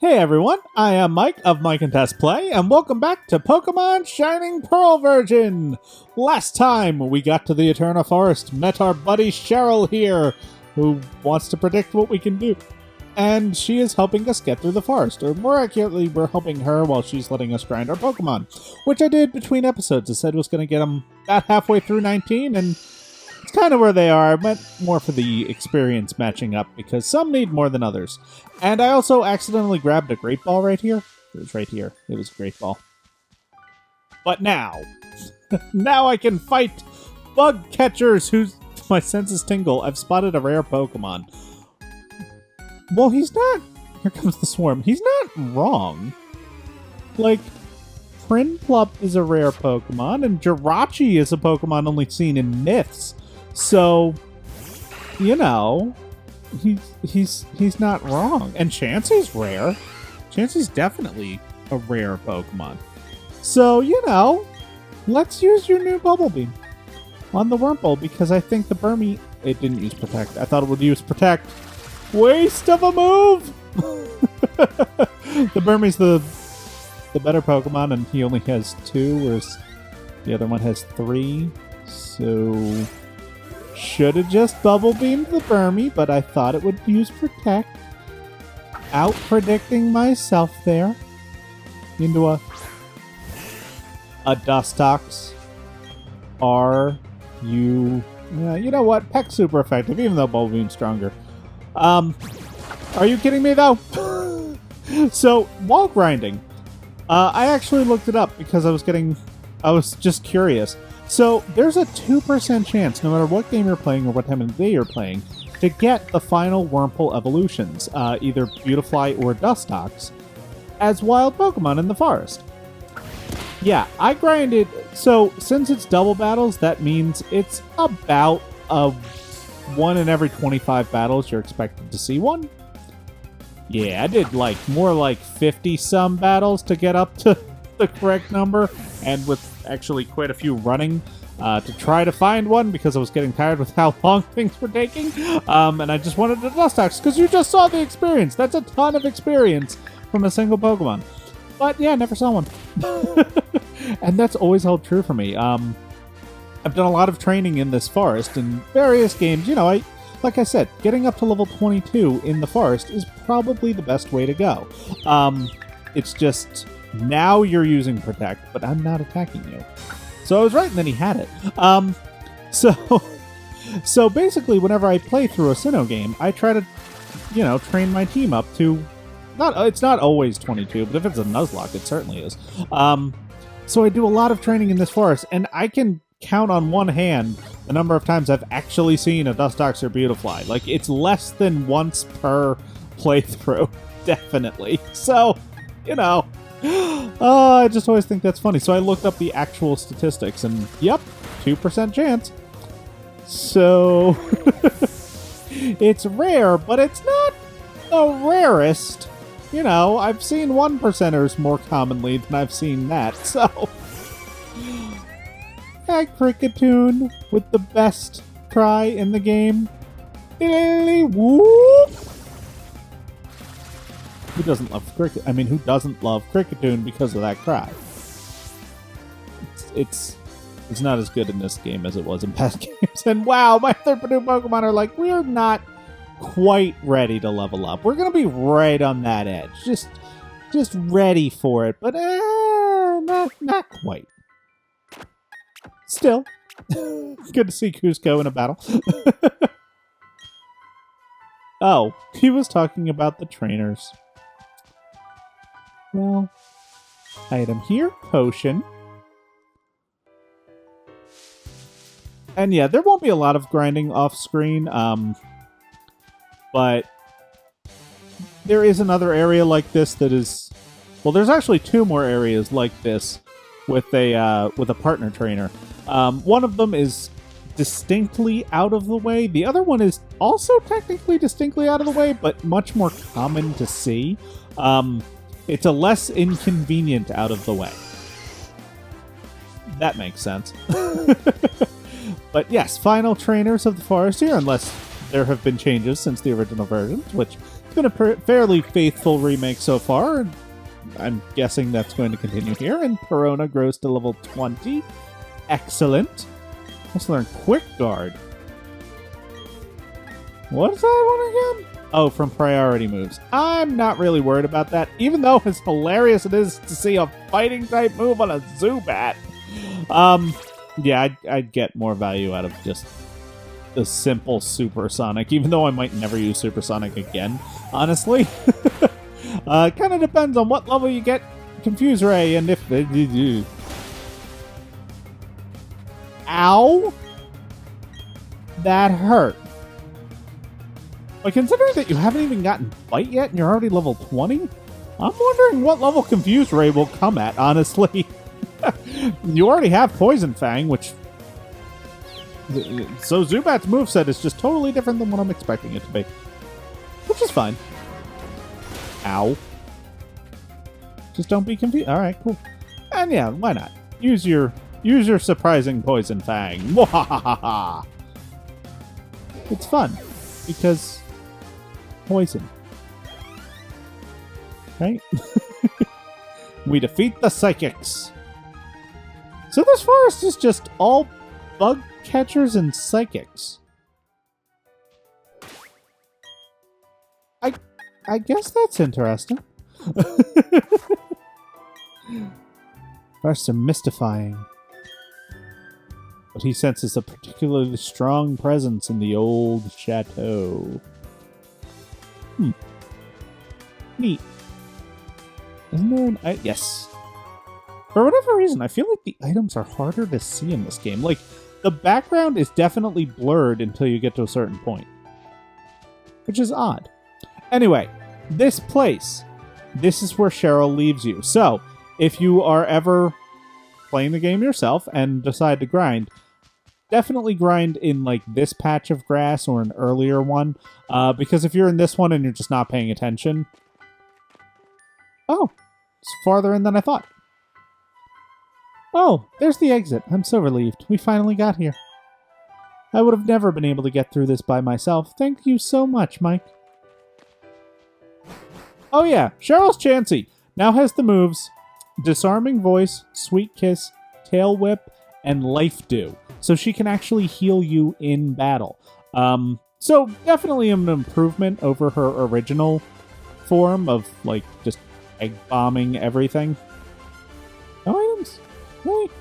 Hey everyone, I am Mike of Mike and Test Play, and welcome back to Pokemon Shining Pearl version! Last time we got to the Eterna Forest, met our buddy Cheryl here, who wants to predict what we can do. And she is helping us get through the forest, or more accurately, we're helping her while she's letting us grind our Pokemon. Which I did between episodes. I said was going to get them about halfway through 19, and it's kind of where they are. I meant more for the experience matching up, because some need more than others. And I also accidentally grabbed a Great Ball right here. It was right here. It was a Great Ball. But now, now I can fight bug catchers whose my senses tingle. I've spotted a rare Pokemon. Well, he's not. Here comes the swarm. He's not wrong. Like, Prinplup is a rare Pokemon, and Jirachi is a Pokemon only seen in myths. So, you know, he's not wrong. And Chansey's rare. Chansey's definitely a rare Pokemon. So, you know, let's use your new Bubble Beam on the Wurmple, because I think the Burmy... It didn't use Protect. I thought it would use Protect. Waste of a move! The Burmy's the better Pokemon, and he only has 2, whereas the other one has 3. So... should have just Bubble Beamed the Burmy, but I thought it would use Protect. Out-predicting myself there. Into a Dustox. Are you... Yeah, you know what? Peck's super effective, even though Bubble Beam's stronger. Are you kidding me, though? So, while grinding, I actually looked it up because I was just curious. So, there's a 2% chance, no matter what game you're playing or what time of the day you're playing, to get the final Wurmple evolutions, either Beautifly or Dustox, as wild Pokemon in the forest. Yeah, I grinded, so since it's double battles, that means it's about a 1 in every 25 battles you're expected to see one. Yeah, I did more like 50-some battles to get up to the correct number, and with actually quite a few running to try to find one, because I was getting tired with how long things were taking, and I just wanted to Dustox, because you just saw the experience. That's a ton of experience from a single Pokemon. But yeah, never saw one. And that's always held true for me. I've done a lot of training in this forest in various games. You know, like I said, getting up to level 22 in the forest is probably the best way to go. It's just, now you're using Protect, but I'm not attacking you. So I was right, and then he had it. So basically, whenever I play through a Sinnoh game, I try to, you know, train my team up to, it's not always 22, but if it's a Nuzlocke, it certainly is. So I do a lot of training in this forest, and I can count on one hand the number of times I've actually seen a Dustox or Beautifly. Like, it's less than once per playthrough, definitely. So, you know, I just always think that's funny. So I looked up the actual statistics, and yep, 2% chance. So, it's rare, but it's not the rarest. You know, I've seen 1%ers more commonly than I've seen that, so... A Cricketune with the best cry in the game. Whoop! Who doesn't love Cricket? I mean, who doesn't love Cricketune because of that cry? It's not as good in this game as it was in past games. And wow, my other new Pokemon are like, we're not quite ready to level up. We're gonna be right on that edge. Just ready for it, but not quite. Still, good to see Cusco in a battle. Oh, he was talking about the trainers. Well, item here, potion. And yeah, there won't be a lot of grinding off screen, but there is another area like this that is... Well, there's actually 2 more areas like this with a partner trainer. One of them is distinctly out of the way. The other one is also technically distinctly out of the way, but much more common to see. It's a less inconvenient out of the way. That makes sense. But yes, final trainers of the forest here, unless there have been changes since the original versions, which It's been a fairly faithful remake so far. I'm guessing that's going to continue here. And Perona grows to level 20. Excellent. Let's learn Quick Guard. What is that one again? Oh, from priority moves. I'm not really worried about that, even though as hilarious it is to see a fighting type move on a Zubat. Yeah, I'd get more value out of just the simple Supersonic, even though I might never use Supersonic again, honestly. Kind of depends on what level you get Confuse Ray and if they do. Ow! That hurt. But considering that you haven't even gotten Bite yet and you're already level 20, I'm wondering what level Confuse Ray will come at, honestly. You already have Poison Fang, which... So Zubat's moveset is just totally different than what I'm expecting it to be. Which is fine. Ow. Just don't be confused. Alright, cool. And yeah, why not? Use your surprising Poison Fang. Mwahaha! It's fun. Because... poison. Right? We defeat the psychics. So this forest is just all bug catchers and psychics. I guess that's interesting. Forests are mystifying. But he senses a particularly strong presence in the old chateau. Neat. Isn't there an... yes. For whatever reason, I feel like the items are harder to see in this game. Like, the background is definitely blurred until you get to a certain point. Which is odd. Anyway, this place. This is where Cheryl leaves you. So, if you are ever playing the game yourself and decide to grind, definitely grind in like this patch of grass or an earlier one. Because if you're in this one and you're just not paying attention... Oh, it's farther in than I thought. Oh, there's the exit. I'm so relieved. We finally got here. I would have never been able to get through this by myself. Thank you so much, Mike. Oh yeah, Cheryl's Chansey now has the moves Disarming Voice, Sweet Kiss, Tail Whip, and Life Dew. So she can actually heal you in battle. So definitely an improvement over her original form of, like, just egg bombing everything. No items? Really?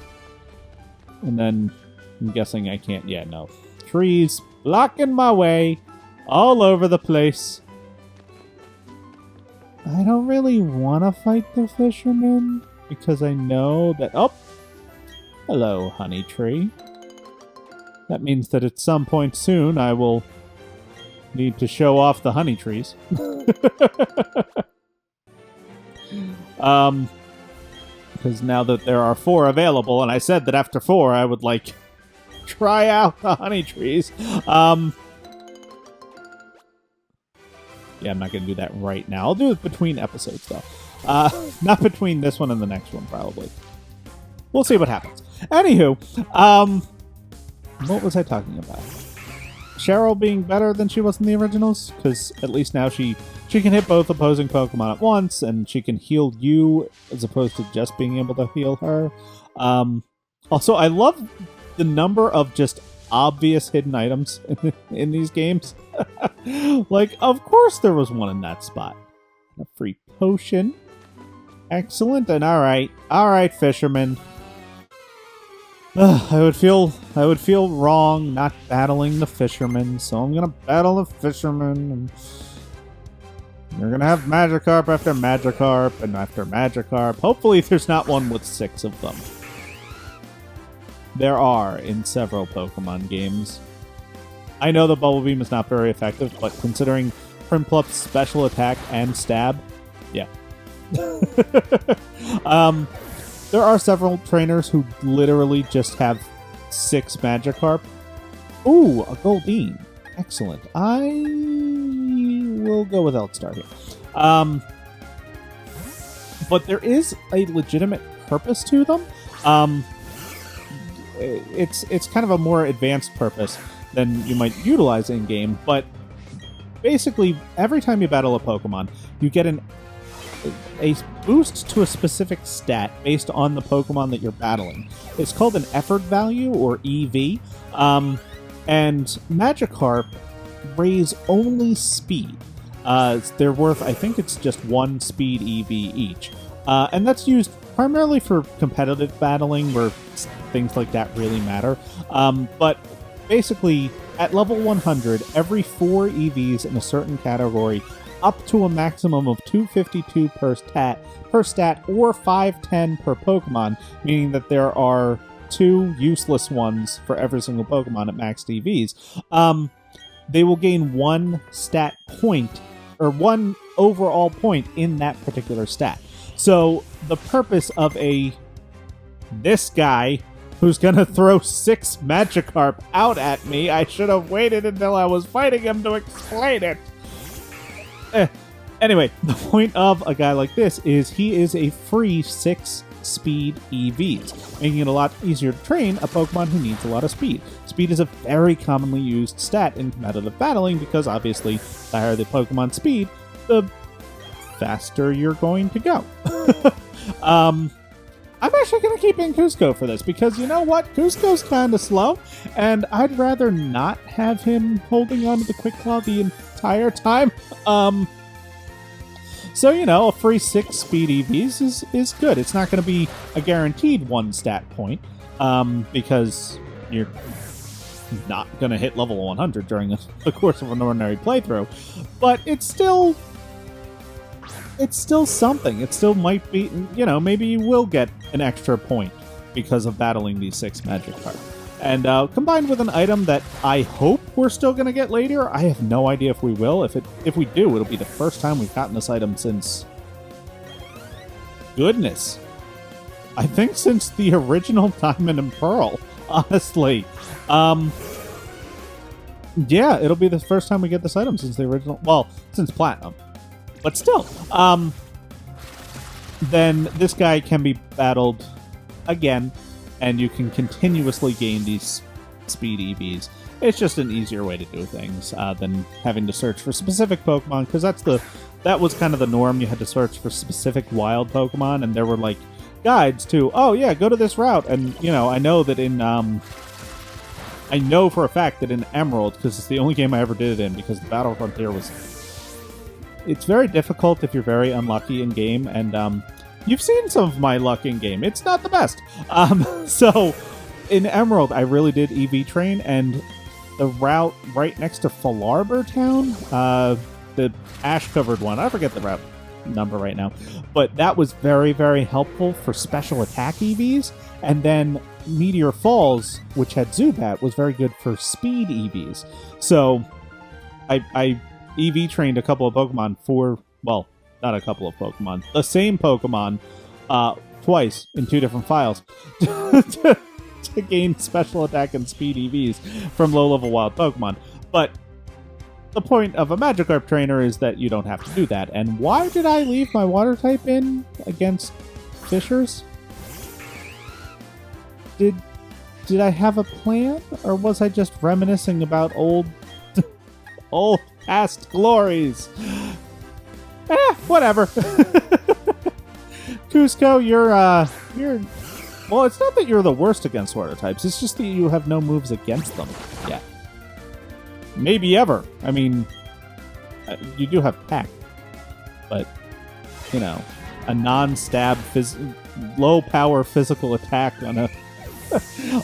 And then, I'm guessing I can't... Yeah, no. Trees blocking my way all over the place. I don't really want to fight the fisherman because I know that... Oh! Hello, honey tree. That means that at some point soon I will need to show off the honey trees. Because now that there are 4 available, and I said that after 4 I would, like, try out the honey trees. Yeah, I'm not going to do that right now. I'll do it between episodes, though. Not between this one and the next one, probably. We'll see what happens. Anywho, what was I talking about? Cheryl being better than she was in the originals? Because at least now she can hit both opposing Pokemon at once, and she can heal you as opposed to just being able to heal her. Also, I love the number of just obvious hidden items in these games. Like, of course there was one in that spot. A free potion. Excellent, and alright, fisherman. I would feel wrong not battling the fisherman, so I'm gonna battle the fisherman, and you're gonna have Magikarp after Magikarp, and after Magikarp. Hopefully there's not one with 6 of them. There are in several Pokemon games. I know the Bubble Beam is not very effective, but considering Primplup's special attack and stab, yeah. There are several trainers who literally just have 6 Magikarp. Ooh, a Goldeen. Excellent. I will go with Eldstar here. But there is a legitimate purpose to them. It's kind of a more advanced purpose than you might utilize in-game, but basically, every time you battle a Pokemon, you get a boost to a specific stat based on the Pokemon that you're battling. It's called an effort value, or EV, and Magikarp raise only speed. They're worth, I think it's just 1 speed EV each. And that's used primarily for competitive battling, where things like that really matter. But basically, at level 100, every 4 EVs in a certain category, up to a maximum of 252 per stat, or 510 per Pokemon, meaning that there are 2 useless ones for every single Pokemon at max EVs. They will gain 1 stat point, or 1 overall point in that particular stat. So the purpose of this guy who's gonna throw 6 Magikarp out at me, I should have waited until I was fighting him to explain it. Anyway, the point of a guy like this is he is a free 6 speed EVs, making it a lot easier to train a Pokemon who needs a lot of speed. Speed is a very commonly used stat in competitive battling because obviously the higher the Pokemon speed, the faster you're going to go. I'm actually going to keep in Cusco for this because you know what? Cusco's kind of slow, and I'd rather not have him holding onto the Quick Claw the entire time. So, you know, a free 6 speed EVs is good. It's not going to be a guaranteed 1 stat point, because you're not going to hit level 100 during the course of an ordinary playthrough. But it's still something. It still might be, you know, maybe you will get an extra point because of battling these 6 Magikarp. And combined with an item that I hope we're still going to get later, I have no idea if we will. If we do, it'll be the first time we've gotten this item since... Goodness. I think since the original Diamond and Pearl, honestly. Yeah, it'll be the first time we get this item since the original... Well, since Platinum. But still. Then this guy can be battled again, and you can continuously gain these speed EVs. It's just an easier way to do things than having to search for specific Pokemon, because that was kind of the norm. You had to search for specific wild Pokemon, and there were like guides to, oh yeah, go to this route. And you know, I know for a fact that in Emerald, because it's the only game I ever did it in, because the Battle Frontier it's very difficult if you're very unlucky in game, and you've seen some of my luck in game. It's not the best. So in Emerald, I really did EV train, and the route right next to Falarbur Town, the ash-covered one, I forget the route number right now, but that was very, very helpful for special attack EVs. And then Meteor Falls, which had Zubat, was very good for speed EVs. So I EV trained a couple of Pokemon well, not a couple of Pokemon, the same Pokemon twice in 2 different files to gain special attack and speed EVs from low-level wild Pokemon. But the point of a Magikarp trainer is that you don't have to do that. And why did I leave my water type in against Fishers? Did I have a plan, or was I just reminiscing about old past glories? Whatever. Cusco, you're well, it's not that you're the worst against water types, it's just that you have no moves against them yet. Maybe ever. I mean, you do have Pack, but, you know, a non-stab, low-power physical attack on a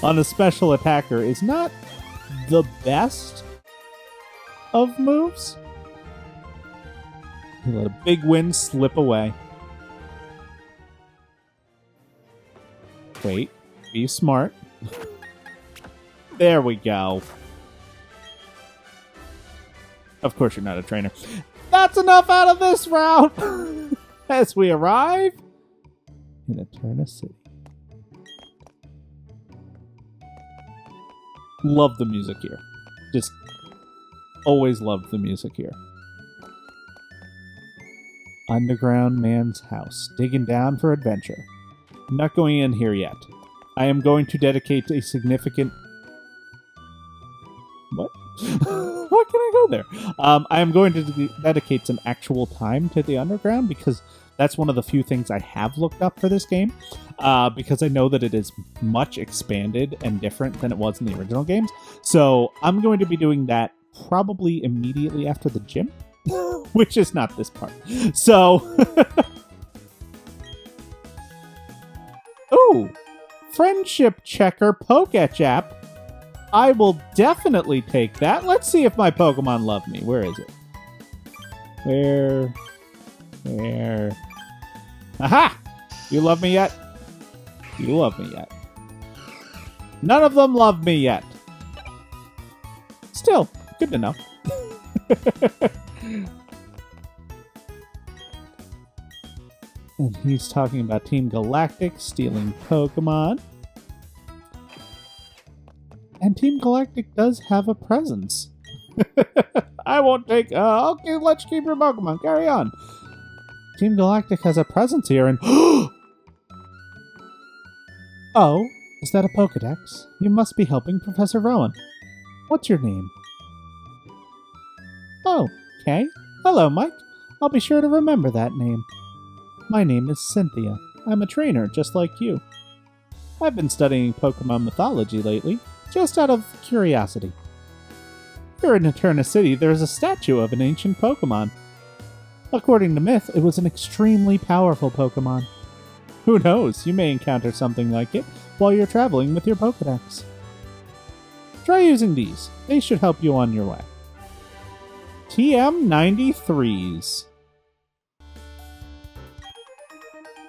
on a special attacker is not the best of moves. You let a big win slip away. Wait, be smart. There we go. Of course you're not a trainer. That's enough out of this route! As we arrive in Eterna City. Love the music here. Just always loved the music here. Underground man's house. Digging down for adventure. I'm not going in here yet. I am going to dedicate a significant... What? Why can I go there? I am going to dedicate some actual time to the underground because that's one of the few things I have looked up for this game. Because I know that it is much expanded and different than it was in the original games. So I'm going to be doing that probably immediately after the gym, which is not this part. So, ooh, friendship checker Poketch app. I will definitely take that. Let's see if my Pokemon love me. Where is it? Where? Aha! You love me yet? You love me yet? None of them love me yet. Still, good to know. And he's talking about Team Galactic stealing Pokemon. And Team Galactic does have a presence. I won't take... okay, let's keep your Pokemon. Carry on. Team Galactic has a presence here and... Oh, is that a Pokedex? You must be helping Professor Rowan. What's your name? Oh, okay. Hello, Mike. I'll be sure to remember that name. My name is Cynthia. I'm a trainer, just like you. I've been studying Pokemon mythology lately, just out of curiosity. Here in Eterna City, there is a statue of an ancient Pokemon. According to myth, it was an extremely powerful Pokemon. Who knows, you may encounter something like it while you're traveling with your Pokedex. Try using these. They should help you on your way. TM93s.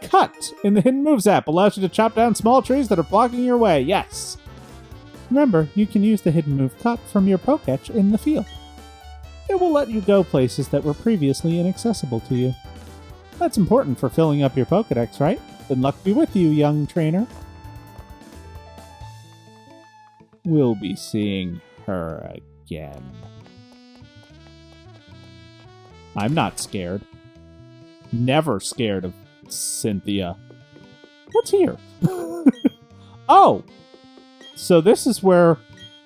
Cut in the Hidden Moves app allows you to chop down small trees that are blocking your way. Yes. Remember, you can use the Hidden Move Cut from your Poketch in the field. It will let you go places that were previously inaccessible to you. That's important for filling up your Pokedex, right? Then luck be with you, young trainer. We'll be seeing her again. I'm not scared. Never scared of Cynthia. What's here? Oh! So this is where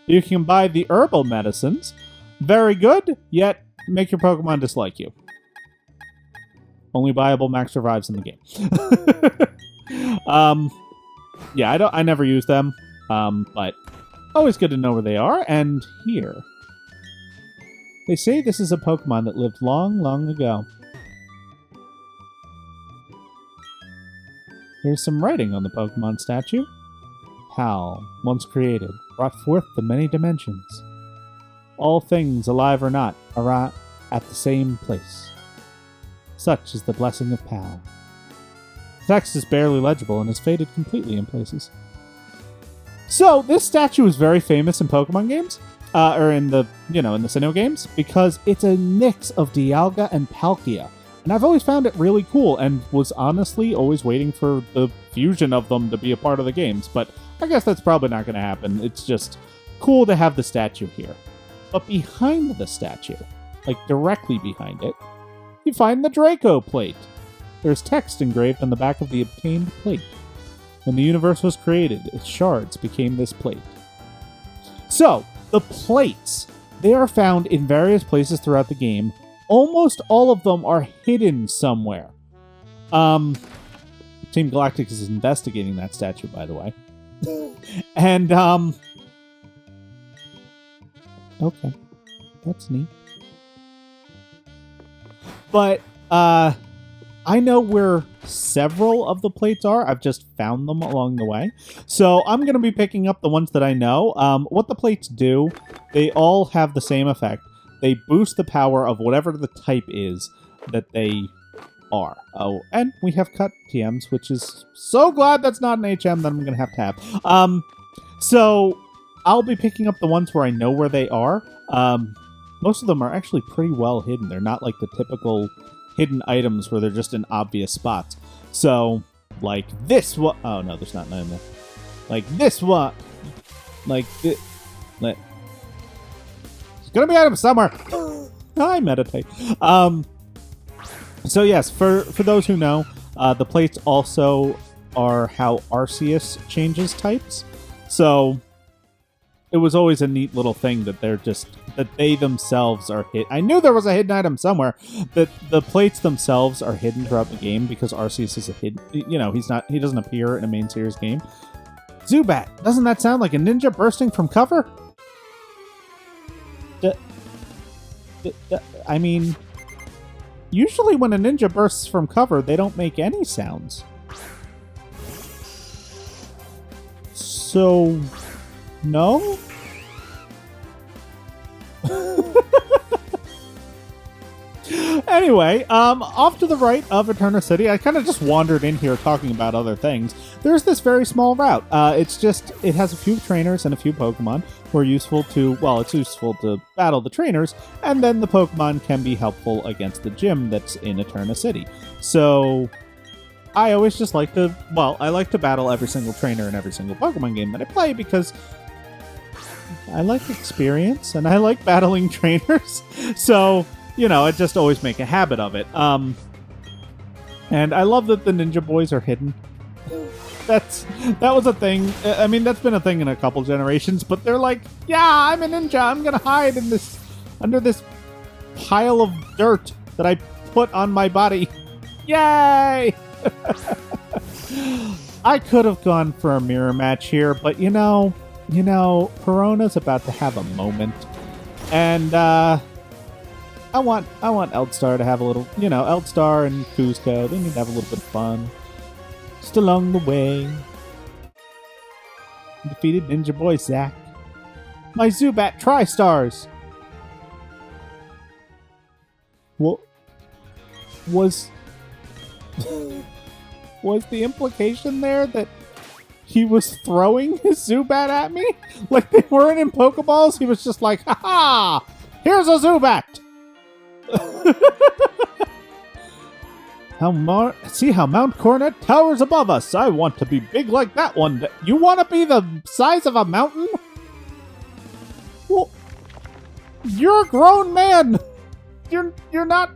you can buy the herbal medicines. Very good, yet make your Pokemon dislike you. Only buyable max revives in the game. Yeah, I never use them. But always good to know where they are. And here. They say this is a Pokemon that lived long, long ago. Here's some writing on the Pokemon statue. Hal, once created, brought forth the many dimensions. All things, alive or not, are at the same place. Such is the blessing of Pal. The text is barely legible and has faded completely in places. So, this statue is very famous in Pokemon games, or in the Sinnoh games, because it's a mix of Dialga and Palkia. And I've always found it really cool, and was honestly always waiting for the fusion of them to be a part of the games, but I guess that's probably not going to happen. It's just cool to have the statue here. But behind the statue, like directly behind it, you find the Draco plate. There's text engraved on the back of the obtained plate. When the universe was created, its shards became this plate. So, the plates, they are found in various places throughout the game. Almost all of them are hidden somewhere. Team Galactic is investigating that statue, by the way. And, okay. That's neat. But, I know where several of the plates are. I've just found them along the way. So I'm going to be picking up the ones that I know. What the plates do, they all have the same effect. They boost the power of whatever the type is that they are. Oh, and we have cut TMs, which is so glad that's not an HM that I'm going to have. So I'll be picking up the ones where I know where they are. Most of them are actually pretty well hidden. They're not like the typical hidden items where they're just in obvious spots. So, like this one. Oh, no, there's not none in there. Like this one. Like this. There's gonna be items somewhere. I meditate. So yes, for those who know, the plates also are how Arceus changes types. So it was always a neat little thing that that they themselves are hit. I knew there was a hidden item somewhere. That the plates themselves are hidden throughout the game because Arceus is a hidden. You know, he doesn't appear in a main series game. Zubat, doesn't that sound like a ninja bursting from cover? I mean, usually when a ninja bursts from cover, they don't make any sounds. So, no? Anyway, off to the right of Eterna City, I kind of just wandered in here talking about other things. There's this very small route. It has a few trainers and a few Pokemon who are useful to, well, it's useful to battle the trainers, and then the Pokemon can be helpful against the gym that's in Eterna City. So, I always just like to, well, I like to battle every single trainer in every single Pokemon game that I play because I like experience and I like battling trainers. So, you know, I just always make a habit of it. And I love that the Ninja Boys are hidden. That was a thing. I mean, that's been a thing in a couple generations, but they're like, yeah, I'm a ninja. I'm going to hide in under this pile of dirt that I put on my body. Yay! I could have gone for a mirror match here, but you know, Perona's about to have a moment. And, I want Eldstar to have a little, you know, Eldstar and Cusco, they need to have a little bit of fun. Just along the way. Defeated Ninja Boy Zack. My Zubat Tri-Stars! What was the implication there that he was throwing his Zubat at me? Like they weren't in Pokeballs? He was just like, ha-ha! Here's a Zubat! See how Mount Coronet towers above us. I want to be big like that one. You want to be the size of a mountain? Well, you're a grown man. You're not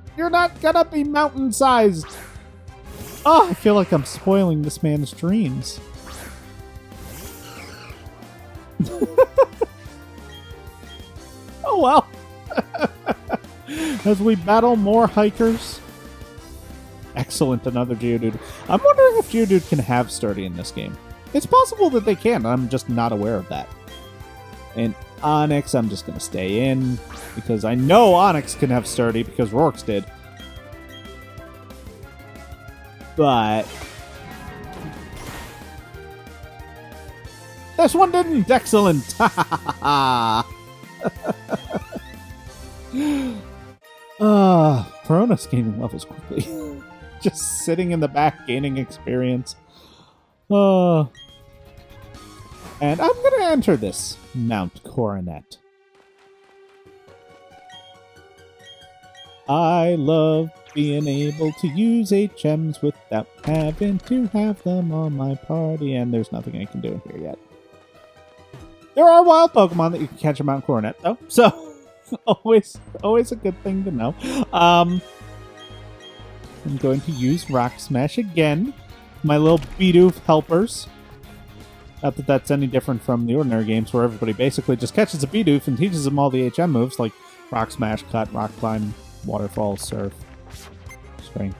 gonna be mountain sized. Oh, I feel like I'm spoiling this man's dreams. Oh well. As we battle more hikers. Excellent, another Geodude. I'm wondering if Geodude can have Sturdy in this game. It's possible that they can, I'm just not aware of that. And Onyx, I'm just going to stay in, because I know Onyx can have Sturdy, because Rourke's did. But this one didn't! Excellent! Perona's gaining levels quickly. Just sitting in the back, gaining experience. And I'm gonna enter this Mount Coronet. I love being able to use HMs without having to have them on my party, and there's nothing I can do in here yet. There are wild Pokemon that you can catch in Mount Coronet, though, so always a good thing to know. I'm going to use Rock Smash again. My little Bidoof helpers. Not that that's any different from the ordinary games where everybody basically just catches a Bidoof and teaches them all the HM moves like Rock Smash, Cut, Rock Climb, Waterfall, Surf, Spring.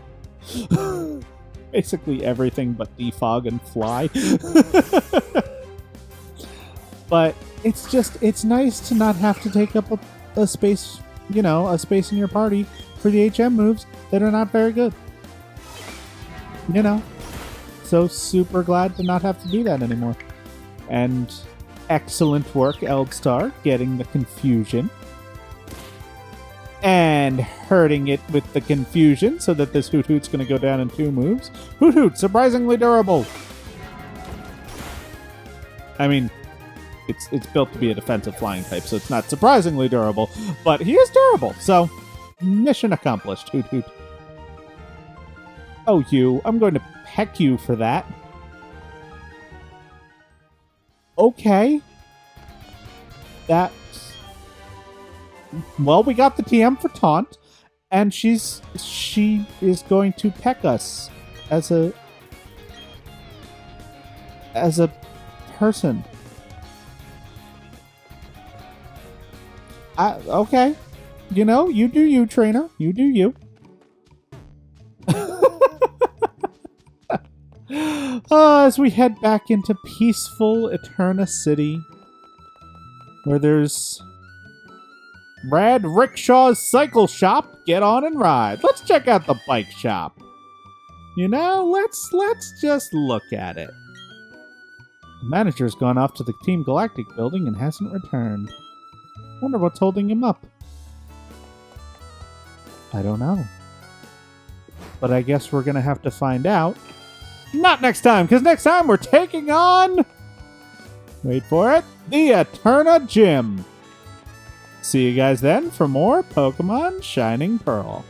Basically everything but Defog and Fly. But it's nice to not have to take up a space, you know, a space in your party for the HM moves that are not very good. You know? So super glad to not have to do that anymore. And excellent work, Eldstar, getting the confusion. And hurting it with the confusion so that this Hoot Hoot's going to go down in 2 moves. Hoot Hoot, surprisingly durable. I mean, it's built to be a defensive flying type, so it's not surprisingly durable, but he is durable, so mission accomplished, Hoot Hoot. Oh, you. I'm going to peck you for that. Okay. That's... Well, we got the TM for taunt, and she is going to peck us as a person. Okay. You know, you do you, trainer. You do you. As we head back into peaceful Eterna City, where there's Brad Rickshaw's cycle shop. Get on and ride. Let's check out the bike shop. You know, let's just look at it. The manager's gone off to the Team Galactic building and hasn't returned. Wonder what's holding him up. I don't know. But I guess we're gonna have to find out. Not next time, because next time we're taking on... Wait for it. The Eterna Gym. See you guys then for more Pokemon Shining Pearl.